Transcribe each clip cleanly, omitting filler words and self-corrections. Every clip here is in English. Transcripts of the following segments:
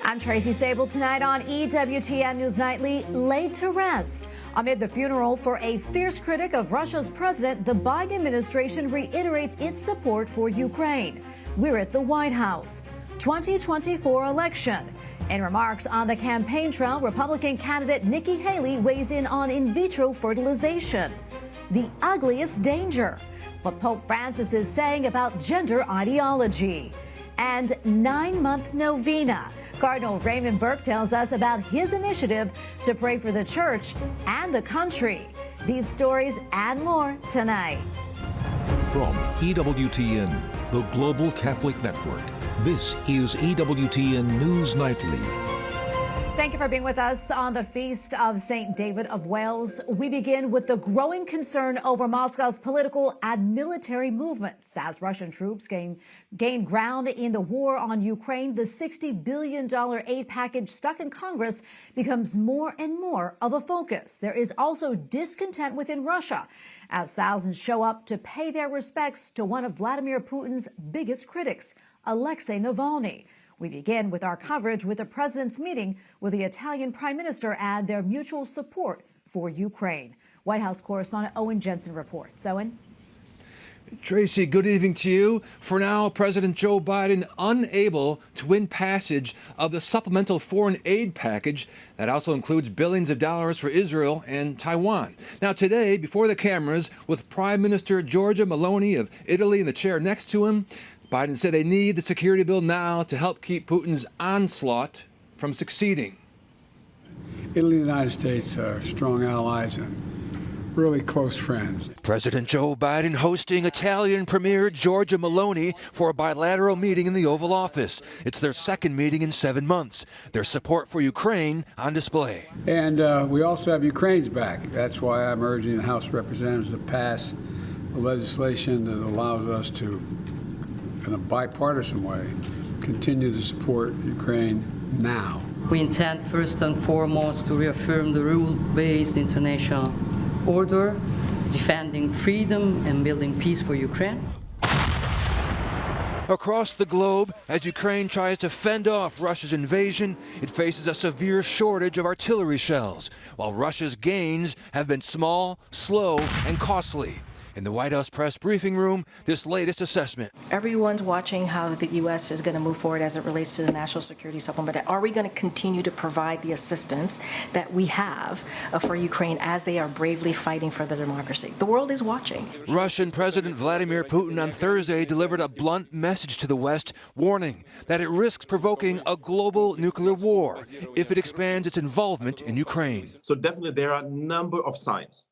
I'm Tracy Sabol. Tonight on EWTN News Nightly, laid to rest. Amid the funeral for a fierce critic of Russia's president, the Biden administration reiterates its support for Ukraine. We're at the White House. 2024 election. In remarks on the campaign trail, Republican candidate Nikki Haley weighs in on in vitro fertilization. The ugliest danger. What Pope Francis is saying about gender ideology. And 9-month novena. Cardinal Raymond Burke tells us about his initiative to pray for the church and the country. These stories and more tonight. From EWTN, the Global Catholic Network, this is EWTN News Nightly. Thank you for being with us on the Feast of St. David of Wales. We begin with the growing concern over Moscow's political and military movements. As Russian troops gain ground in the war on Ukraine, the $60 billion aid package stuck in Congress becomes more and more of a focus. There is also discontent within Russia as thousands show up to pay their respects to one of Vladimir Putin's biggest critics, Alexei Navalny. We begin with our coverage with the president's meeting with the Italian prime minister and their mutual support for Ukraine. White House correspondent Owen Jensen reports. Owen? Tracy, good evening to you. For now, President Joe Biden unable to win passage of the supplemental foreign aid package that also includes billions of dollars for Israel and Taiwan. Now today, before the cameras, with Prime Minister Giorgia Meloni of Italy in the chair next to him, Biden said they need the security bill now to help keep Putin's onslaught from succeeding. Italy and the United States are strong allies and really close friends. President Joe Biden hosting Italian Premier Giorgia Meloni for a bilateral meeting in the Oval Office. It's their second meeting in 7 months. Their support for Ukraine on display. And we also have Ukraine's back. That's why I'm urging the House of Representatives to pass the legislation that allows us to, in a bipartisan way, continue to support Ukraine now. We intend first and foremost to reaffirm the rule-based international order, defending freedom and building peace for Ukraine. Across the globe, as Ukraine tries to fend off Russia's invasion, it faces a severe shortage of artillery shells, while Russia's gains have been small, slow, and costly. In the White House press briefing room, this latest assessment. Everyone's watching how the U.S. is going to move forward as it relates to the national security supplement. Are we going to continue to provide the assistance that we have for Ukraine as they are bravely fighting for their democracy? The world is watching. Russian President Vladimir Putin on Thursday delivered a blunt message to the West, warning that it risks provoking a global nuclear war if it expands its involvement in Ukraine. So definitely there are a number of signs,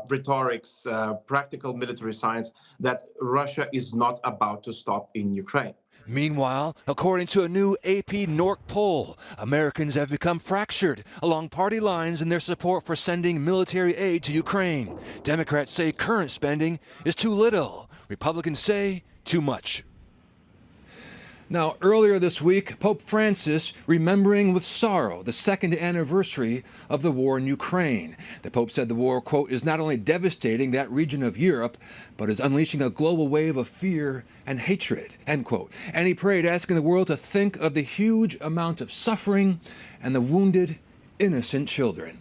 rhetorics, practical military science that Russia is not about to stop in Ukraine. Meanwhile, according to a new AP NORC poll, Americans have become fractured along party lines in their support for sending military aid to Ukraine. Democrats say current spending is too little. Republicans say too much. Now, earlier this week, Pope Francis remembering with sorrow the second anniversary of the war in Ukraine. The Pope said the war, quote, is not only devastating that region of Europe, but is unleashing a global wave of fear and hatred, end quote. And he prayed, asking the world to think of the huge amount of suffering and the wounded, innocent children.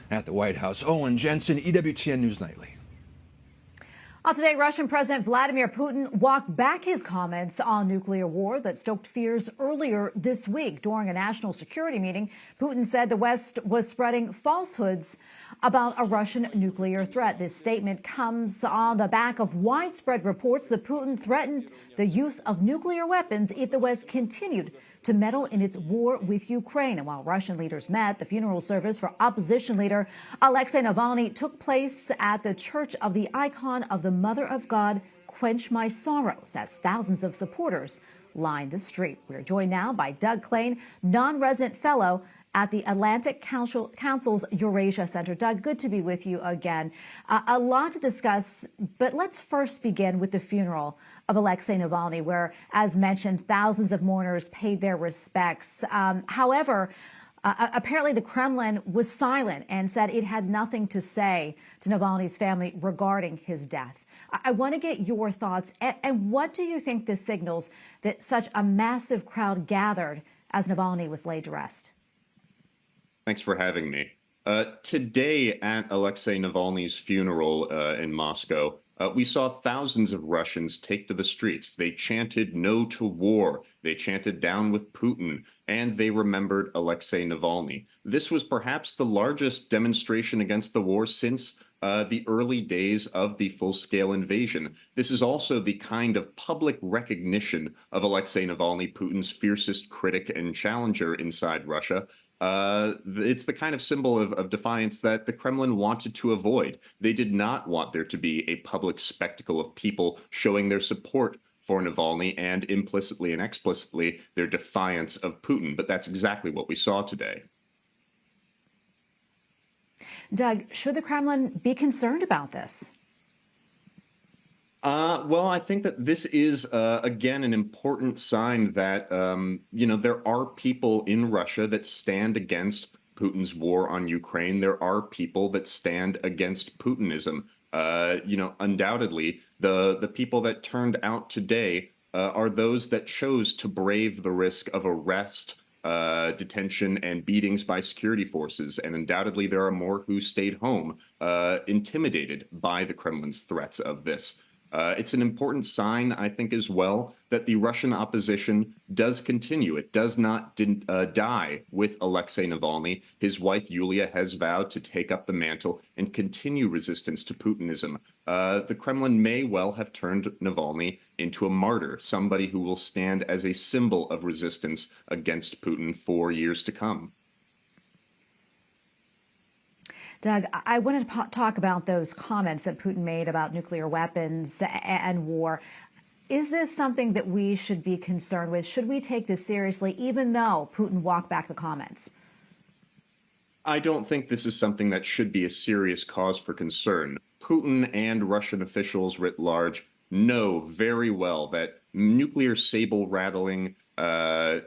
At the White House, Owen Jensen, EWTN News Nightly. Today, Russian President Vladimir Putin walked back his comments on nuclear war that stoked fears earlier this week. During a national security meeting, Putin said the West was spreading falsehoods about a Russian nuclear threat. This statement comes on the back of widespread reports that Putin threatened the use of nuclear weapons if the West continued to meddle in its war with Ukraine. And while Russian leaders met, the funeral service for opposition leader Alexei Navalny took place at the Church of the Icon of the Mother of God, Quench My Sorrows, as thousands of supporters lined the street. We're joined now by Doug Klain, non-resident fellow at the Atlantic Council's Eurasia Center. Doug, good to be with you again. A lot to discuss, but let's first begin with the funeral of Alexei Navalny, where, as mentioned, thousands of mourners paid their respects. However, apparently the Kremlin was silent and said it had nothing to say to Navalny's family regarding his death. I want to get your thoughts. And what do you think this signals that such a massive crowd gathered as Navalny was laid to rest? Thanks for having me. Today at Alexei Navalny's funeral in Moscow, we saw thousands of Russians take to the streets. They chanted "No to war." They chanted "Down with Putin," and they remembered Alexei Navalny. This was perhaps the largest demonstration against the war since the early days of the full-scale invasion. This is also the kind of public recognition of Alexei Navalny, Putin's fiercest critic and challenger inside Russia. It's the kind of symbol of defiance that the Kremlin wanted to avoid. They did not want there to be a public spectacle of people showing their support for Navalny and implicitly and explicitly their defiance of Putin. But that's exactly what we saw today. Doug, should the Kremlin be concerned about this? Well, I think that this is, again, an important sign that, there are people in Russia that stand against Putin's war on Ukraine. There are people that stand against Putinism. Undoubtedly, the people that turned out today are those that chose to brave the risk of arrest, detention, and beatings by security forces. And undoubtedly, there are more who stayed home, intimidated by the Kremlin's threats of this. It's an important sign, I think, as well, that the Russian opposition does continue. It does not die with Alexei Navalny. His wife, Yulia, has vowed to take up the mantle and continue resistance to Putinism. The Kremlin may well have turned Navalny into a martyr, somebody who will stand as a symbol of resistance against Putin for years to come. Doug, I wanted to talk about those comments that Putin made about nuclear weapons and war. Is this something that we should be concerned with? Should we take this seriously, even though Putin walked back the comments? I don't think this is something that should be a serious cause for concern. Putin and Russian officials writ large know very well that nuclear sable rattling,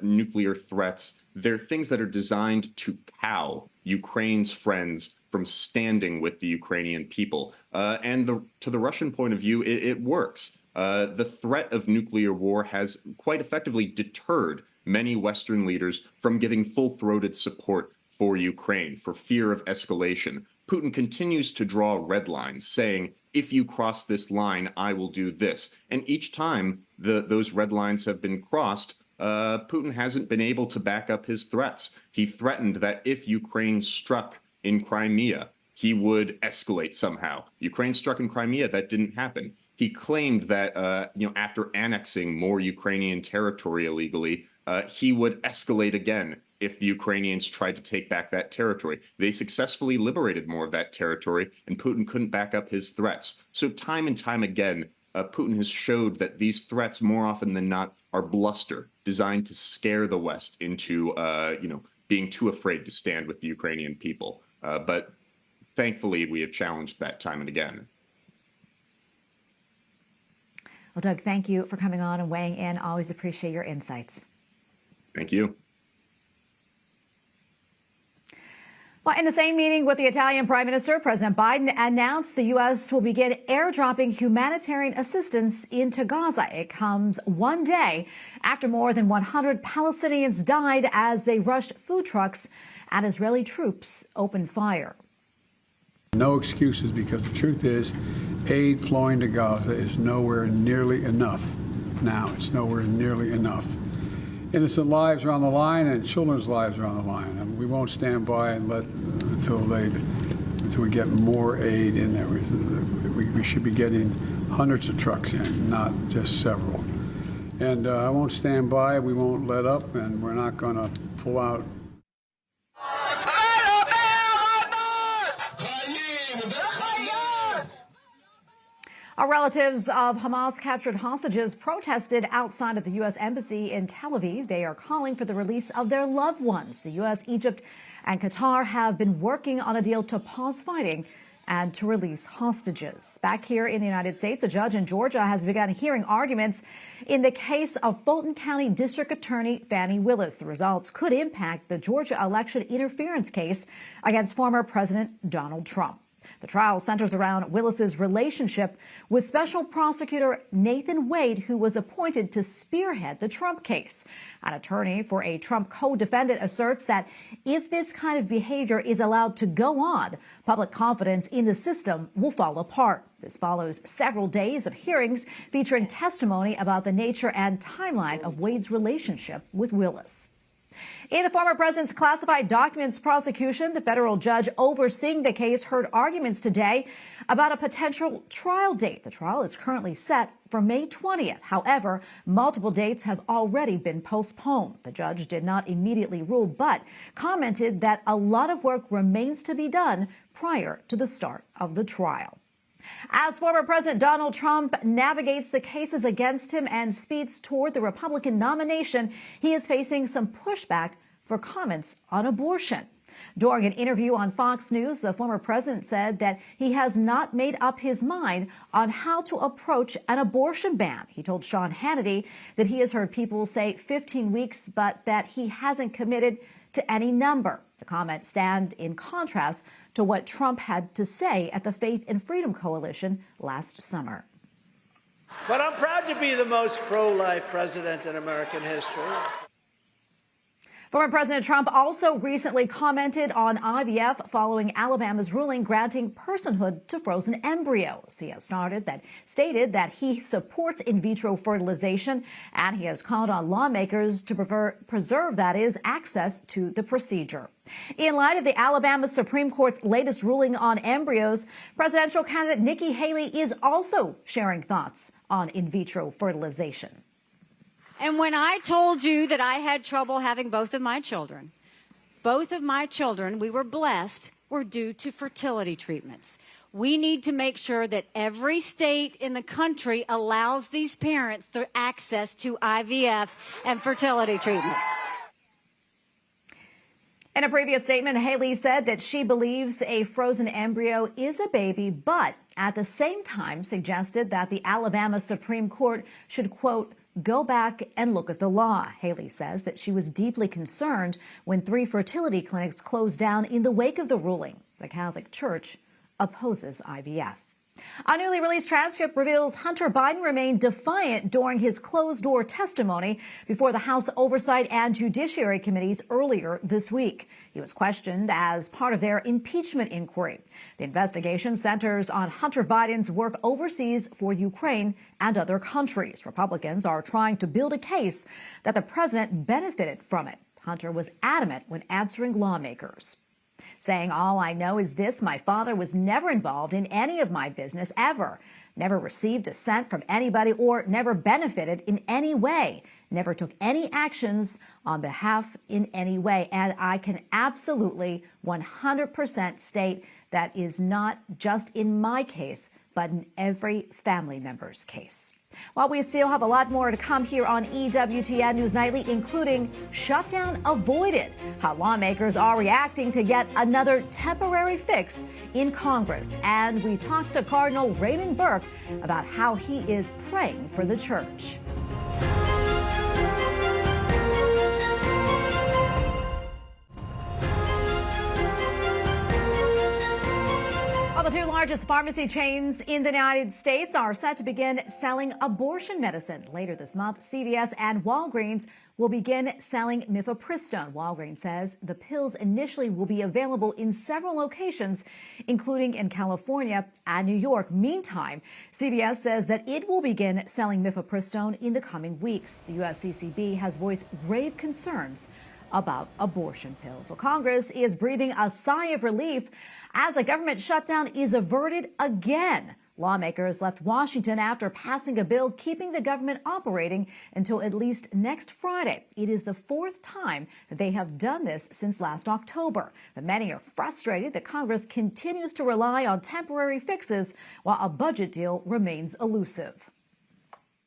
nuclear threats, they're things that are designed to cow Ukraine's friends from standing with the Ukrainian people. To the Russian point of view, it works. The threat of nuclear war has quite effectively deterred many Western leaders from giving full-throated support for Ukraine, for fear of escalation. Putin continues to draw red lines, saying, if you cross this line, I will do this. And each time those red lines have been crossed, Putin hasn't been able to back up his threats. He threatened that if Ukraine struck in Crimea, he would escalate somehow. Ukraine struck in Crimea, that didn't happen. He claimed that, after annexing more Ukrainian territory illegally, he would escalate again if the Ukrainians tried to take back that territory. They successfully liberated more of that territory, and Putin couldn't back up his threats. So time and time again, Putin has showed that these threats, more often than not, are bluster, designed to scare the West into, being too afraid to stand with the Ukrainian people. But thankfully, we have challenged that time and again. Well, Doug, thank you for coming on and weighing in. Always appreciate your insights. Thank you. Well, in the same meeting with the Italian Prime Minister, President Biden announced the U.S. will begin airdropping humanitarian assistance into Gaza. It comes one day after more than 100 Palestinians died as they rushed food trucks and Israeli troops opened fire. No excuses, because the truth is, aid flowing to Gaza is nowhere nearly enough. Now, it's nowhere nearly enough. Innocent lives are on the line, and children's lives are on the line. And we won't stand by and let until we get more aid in there. We should be getting hundreds of trucks in, not just several. And I won't stand by. We won't let up, and we're not going to pull out. Our relatives of Hamas-captured hostages protested outside of the U.S. Embassy in Tel Aviv. They are calling for the release of their loved ones. The U.S., Egypt, and Qatar have been working on a deal to pause fighting and to release hostages. Back here in the United States, a judge in Georgia has begun hearing arguments in the case of Fulton County District Attorney Fani Willis. The results could impact the Georgia election interference case against former President Donald Trump. The trial centers around Willis's relationship with Special Prosecutor Nathan Wade, who was appointed to spearhead the Trump case. An attorney for a Trump co-defendant asserts that if this kind of behavior is allowed to go on, public confidence in the system will fall apart. This follows several days of hearings featuring testimony about the nature and timeline of Wade's relationship with Willis. In the former president's classified documents prosecution, the federal judge overseeing the case heard arguments today about a potential trial date. The trial is currently set for May 20th. However, multiple dates have already been postponed. The judge did not immediately rule, but commented that a lot of work remains to be done prior to the start of the trial. As former President Donald Trump navigates the cases against him and speeds toward the Republican nomination, he is facing some pushback for comments on abortion. During an interview on Fox News, the former president said that he has not made up his mind on how to approach an abortion ban. He told Sean Hannity that he has heard people say 15 weeks, but that he hasn't committed to any number. The comments stand in contrast to what Trump had to say at the Faith and Freedom Coalition last summer. But I'm proud to be the most pro-life president in American history. Former President Trump also recently commented on IVF following Alabama's ruling granting personhood to frozen embryos. He has stated that he supports in vitro fertilization, and he has called on lawmakers to preserve, that is, access to the procedure. In light of the Alabama Supreme Court's latest ruling on embryos, presidential candidate Nikki Haley is also sharing thoughts on in vitro fertilization. And when I told you that I had trouble having both of my children, we were blessed, were due to fertility treatments. We need to make sure that every state in the country allows these parents access to IVF and fertility treatments. In a previous statement, Haley said that she believes a frozen embryo is a baby, but at the same time suggested that the Alabama Supreme Court should, quote, go back and look at the law. Haley says that she was deeply concerned when 3 fertility clinics closed down in the wake of the ruling. The Catholic Church opposes IVF. A newly released transcript reveals Hunter Biden remained defiant during his closed-door testimony before the House Oversight and Judiciary Committees earlier this week. He was questioned as part of their impeachment inquiry. The investigation centers on Hunter Biden's work overseas for Ukraine and other countries. Republicans are trying to build a case that the president benefited from it. Hunter was adamant when answering lawmakers, saying, all I know is this: my father was never involved in any of my business ever, never received a cent from anybody or never benefited in any way, never took any actions on behalf in any way. And I can absolutely 100% state that is not just in my case, but in every family member's case. While we still have a lot more to come here on EWTN News Nightly, including shutdown avoided, how lawmakers are reacting to yet another temporary fix in Congress. And we talked to Cardinal Raymond Burke about how he is praying for the church. The 2 largest pharmacy chains in the United States are set to begin selling abortion medicine. Later this month, CVS and Walgreens will begin selling mifepristone. Walgreens says the pills initially will be available in several locations, including in California and New York. Meantime, CVS says that it will begin selling mifepristone in the coming weeks. The USCCB has voiced grave concerns about abortion pills. Well, Congress is breathing a sigh of relief as a government shutdown is averted again. Lawmakers left Washington after passing a bill keeping the government operating until at least next Friday. It is the 4th time that they have done this since last October. But many are frustrated that Congress continues to rely on temporary fixes while a budget deal remains elusive.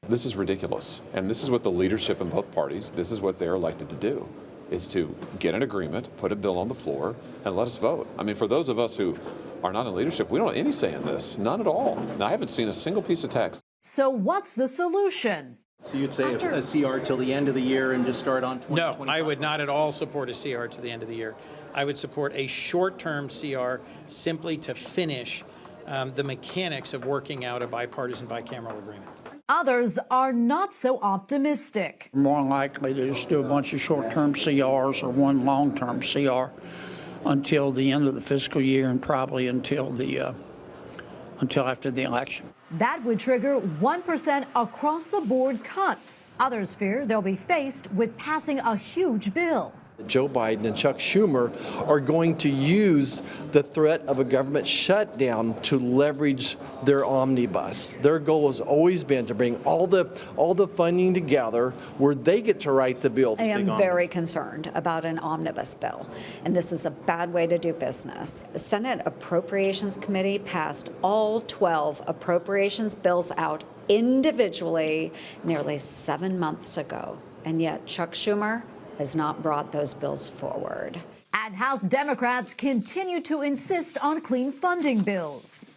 This is ridiculous. And this is what the leadership in both parties, this is what they're elected to do, is to get an agreement, put a bill on the floor, and let us vote. I mean, for those of us who are not in leadership, we don't have any say in this, none at all. Now, I haven't seen a single piece of text. So what's the solution? So you'd say a CR till the end of the year and just start on 2025? No, I would not at all support a CR to the end of the year. I would support a short-term CR simply to finish the mechanics of working out a bipartisan bicameral agreement. Others are not so optimistic. More likely to just do a bunch of short-term CRs or one long-term CR until the end of the fiscal year and probably until after the election. That would trigger 1% across the board cuts. Others fear they'll be faced with passing a huge bill. Joe Biden and Chuck Schumer are going to use the threat of a government shutdown to leverage their omnibus. Their goal has always been to bring all the funding together where they get to write the bill. I am very concerned about an omnibus bill, and this is a bad way to do business. The Senate Appropriations Committee passed all 12 appropriations bills out individually nearly 7 months ago, and yet Chuck Schumer has not brought those bills forward. And House Democrats continue to insist on clean funding bills.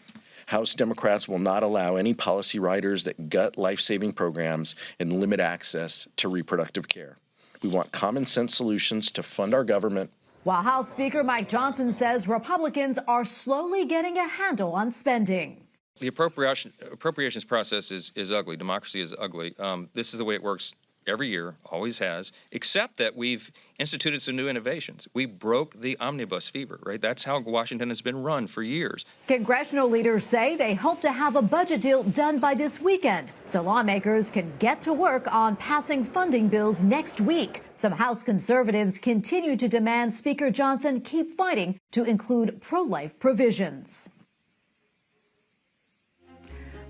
House Democrats will not allow any policy writers that gut life-saving programs and limit access to reproductive care. We want common sense solutions to fund our government. While House Speaker Mike Johnson says Republicans are slowly getting a handle on spending. The appropriations process is ugly. Democracy is ugly. This is the way it works every year, always has, except that we've instituted some new innovations. We broke the omnibus fever, right? That's how Washington has been run for years. Congressional leaders say they hope to have a budget deal done by this weekend, so lawmakers can get to work on passing funding bills next week. Some House conservatives continue to demand Speaker Johnson keep fighting to include pro-life provisions.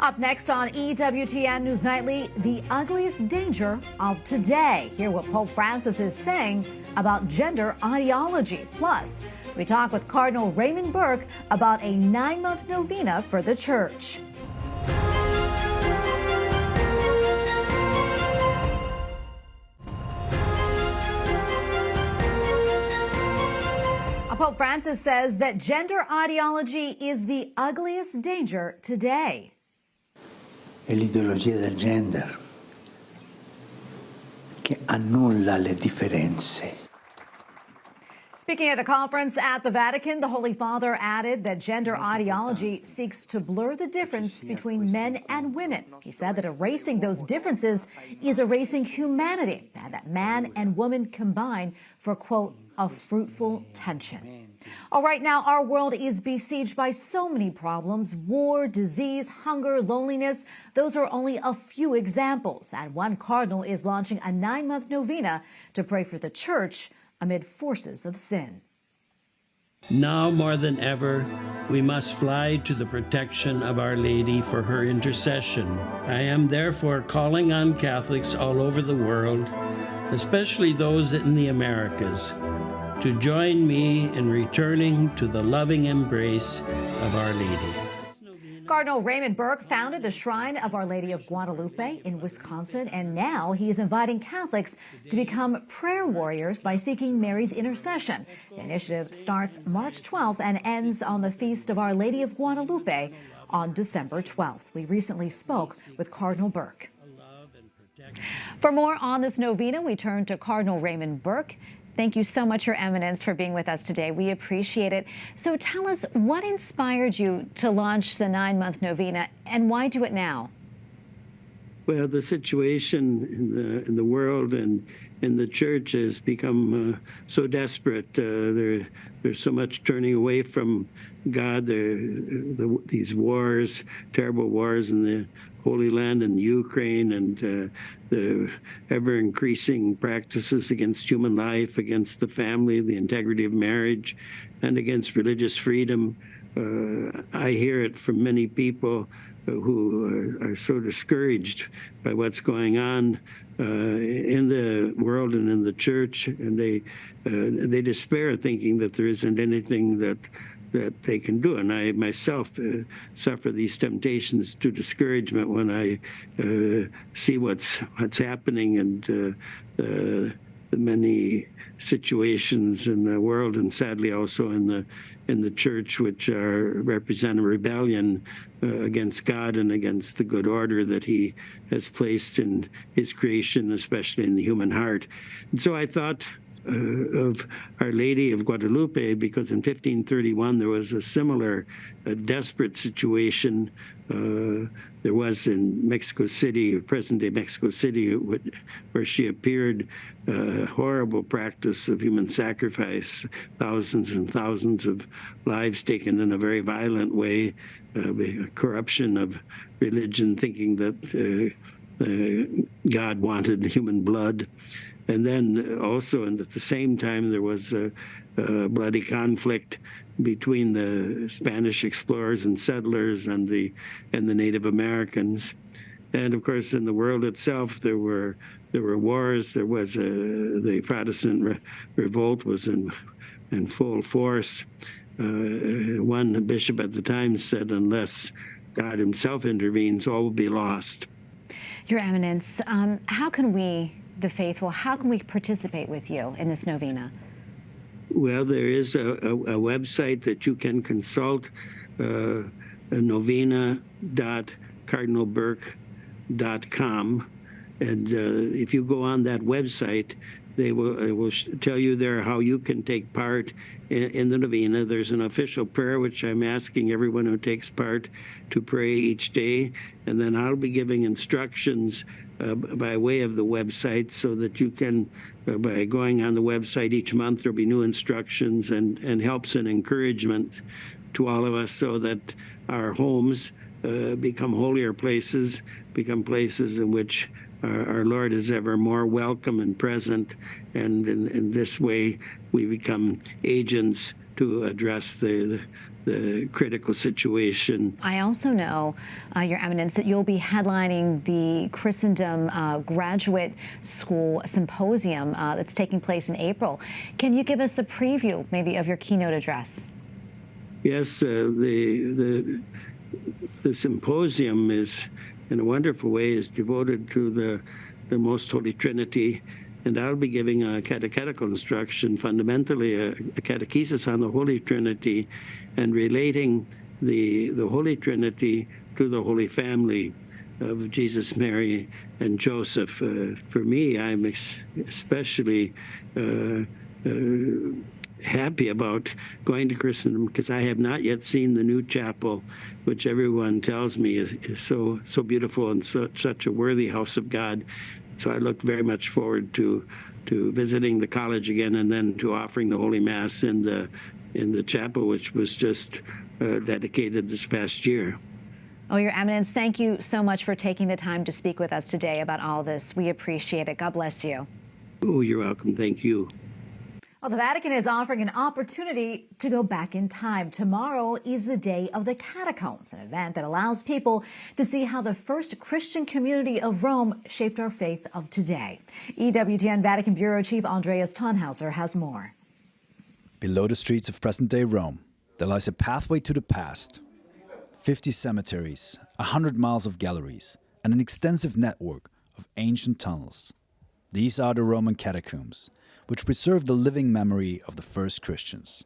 Up next on EWTN News Nightly, the ugliest danger of today. Hear what Pope Francis is saying about gender ideology. Plus, we talk with Cardinal Raymond Burke about a 9-month novena for the Church. Pope Francis says that gender ideology is the ugliest danger today. È l'ideologia del gender che annulla le differenze. Speaking at a conference at the Vatican, the Holy Father added that gender ideology seeks to blur the difference between men and women. He said that erasing those differences is erasing humanity, and that man and woman combine for, quote, a fruitful tension. All right, now our world is besieged by so many problems: war, disease, hunger, loneliness. Those are only a few examples. And one cardinal is launching a 9-month novena to pray for the Church amid forces of sin. Now more than ever, we must fly to the protection of Our Lady for her intercession. I am therefore calling on Catholics all over the world, especially those in the Americas, to join me in returning to the loving embrace of Our Lady. Cardinal Raymond Burke founded the Shrine of Our Lady of Guadalupe in Wisconsin, and now he is inviting Catholics to become prayer warriors by seeking Mary's intercession. The initiative starts March 12th and ends on the Feast of Our Lady of Guadalupe on December 12th. We recently spoke with Cardinal Burke. For more on this novena, we turn to Cardinal Raymond Burke. Thank you so much, Your Eminence, for being with us today. We appreciate it. So tell us, what inspired you to launch the 9-month novena, and why do it now? Well, the situation in the world and in the Church has become so desperate. There's so much turning away from God. These wars, terrible wars in the Holy Land and Ukraine, and the ever-increasing practices against human life, against the family, the integrity of marriage, and against religious freedom. I hear it from many people who are so discouraged by what's going on in the world and in the Church, and they despair, thinking that there isn't anything that they can do. And I myself suffer these temptations to discouragement when I see what's happening, and the many situations in the world, and sadly also in the church, which represent a rebellion against God and against the good order that He has placed in His creation, especially in the human heart. And so I thought of Our Lady of Guadalupe, because in 1531 there was a similar desperate situation. There was in Mexico City, present-day Mexico City, where she appeared, horrible practice of human sacrifice, thousands and thousands of lives taken in a very violent way, corruption of religion, thinking that God wanted human blood. And then also, and at the same time, there was a bloody conflict between the Spanish explorers and settlers and the Native Americans. And of course, in the world itself, there were wars. There was the Protestant revolt was in full force. One bishop at the time said, "Unless God Himself intervenes, all will be lost." Your Eminence, how can we, the faithful, how can we participate with you in this novena? Well, there is a website that you can consult, novena.cardinalburke.com. And if you go on that website, it will tell you there how you can take part in the novena. There's an official prayer, which I'm asking everyone who takes part to pray each day. And then I'll be giving instructions by way of the website, so that you can, by going on the website each month, there'll be new instructions and helps and encouragement to all of us, so that our homes become holier places, become places in which our Lord is ever more welcome and present, and in this way we become agents to address the critical situation. I also know, Your Eminence, that you'll be headlining the Christendom Graduate School Symposium that's taking place in April. Can you give us a preview, maybe, of your keynote address? Yes, the symposium is, in a wonderful way, is devoted to the Most Holy Trinity. And I'll be giving a catechetical instruction, fundamentally a catechesis on the Holy Trinity, and relating the Holy Trinity to the Holy Family of Jesus, Mary, and Joseph. For me, I'm especially happy about going to Christendom, because I have not yet seen the new chapel, which everyone tells me is so beautiful and such a worthy house of God. So I look very much forward to visiting the college again, and then to offering the Holy Mass in the chapel, which was just dedicated this past year. Oh, Your Eminence, thank you so much for taking the time to speak with us today about all this. We appreciate it. God bless you. Oh, you're welcome. Thank you. Well, the Vatican is offering an opportunity to go back in time. Tomorrow is the Day of the Catacombs, an event that allows people to see how the first Christian community of Rome shaped our faith of today. EWTN Vatican Bureau Chief Andreas Tannhauser has more. Below the streets of present-day Rome, there lies a pathway to the past. 50 cemeteries, 100 miles of galleries, and an extensive network of ancient tunnels. These are the Roman catacombs, which preserve the living memory of the first Christians.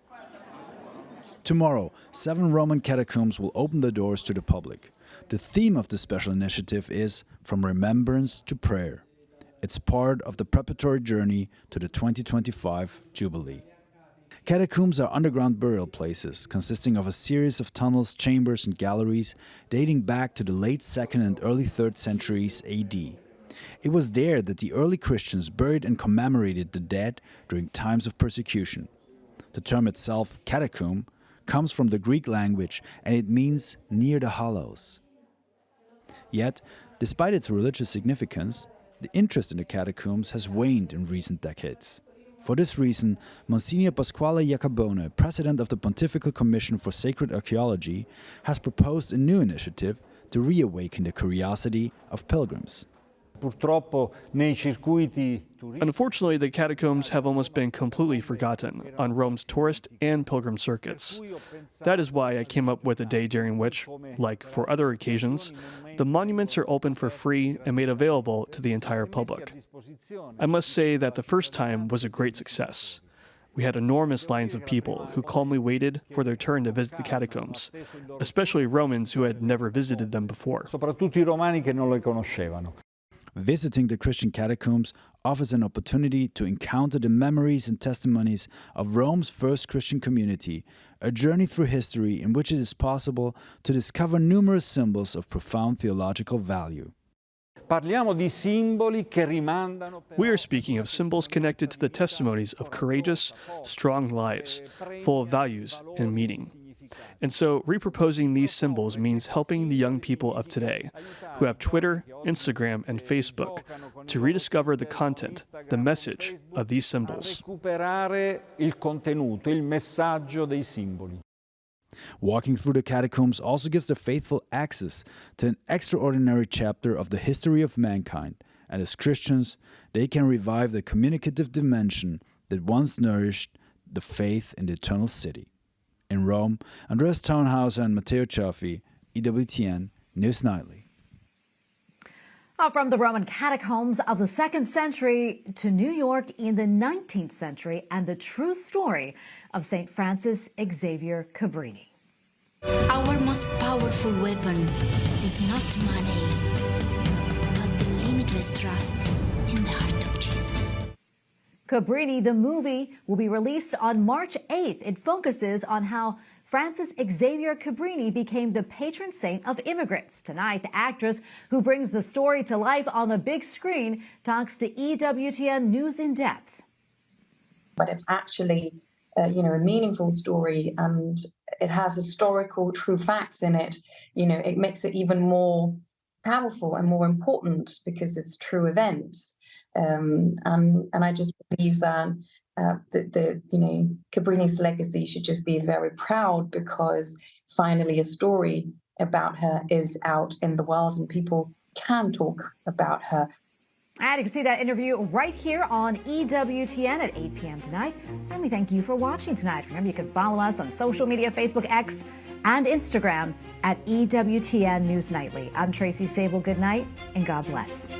Tomorrow, 7 Roman catacombs will open their doors to the public. The theme of this special initiative is From Remembrance to Prayer. It's part of the preparatory journey to the 2025 Jubilee. Catacombs are underground burial places consisting of a series of tunnels, chambers, and galleries dating back to the late 2nd and early 3rd centuries AD. It was there that the early Christians buried and commemorated the dead during times of persecution. The term itself, catacomb, comes from the Greek language, and it means near the hollows. Yet, despite its religious significance, the interest in the catacombs has waned in recent decades. For this reason, Monsignor Pasquale Iacobone, president of the Pontifical Commission for Sacred Archaeology, has proposed a new initiative to reawaken the curiosity of pilgrims. Unfortunately, the catacombs have almost been completely forgotten on Rome's tourist and pilgrim circuits. That is why I came up with a day during which, like for other occasions, the monuments are open for free and made available to the entire public. I must say that the first time was a great success. We had enormous lines of people who calmly waited for their turn to visit the catacombs, especially Romans who had never visited them before. Visiting the Christian catacombs offers an opportunity to encounter the memories and testimonies of Rome's first Christian community, a journey through history in which it is possible to discover numerous symbols of profound theological value. We are speaking of symbols connected to the testimonies of courageous, strong lives, full of values and meaning. And so reproposing these symbols means helping the young people of today, who have Twitter, Instagram, and Facebook, to rediscover the content, the message of these symbols. Walking through the catacombs also gives the faithful access to an extraordinary chapter of the history of mankind, and as Christians, they can revive the communicative dimension that once nourished the faith in the eternal city. In Rome, Andreas Townhauser and Matteo Ciaffi, EWTN News Nightly. From the Roman catacombs of the 2nd century to New York in the 19th century and the true story of St. Francis Xavier Cabrini. Our most powerful weapon is not money, but the limitless trust in the heart of Jesus. Cabrini, the movie, will be released on March 8th. It focuses on how Francis Xavier Cabrini became the patron saint of immigrants. Tonight, the actress who brings the story to life on the big screen talks to EWTN News in Depth. But it's actually, a meaningful story, and it has historical true facts in it. It makes it even more powerful and more important because it's true events. And I just believe that Cabrini's legacy should just be very proud, because finally a story about her is out in the world and people can talk about her. And you can see that interview right here on EWTN at 8 p.m. tonight. And we thank you for watching tonight. Remember, you can follow us on social media, Facebook, X, and Instagram at EWTN News Nightly. I'm Tracy Sabol. Good night and God bless.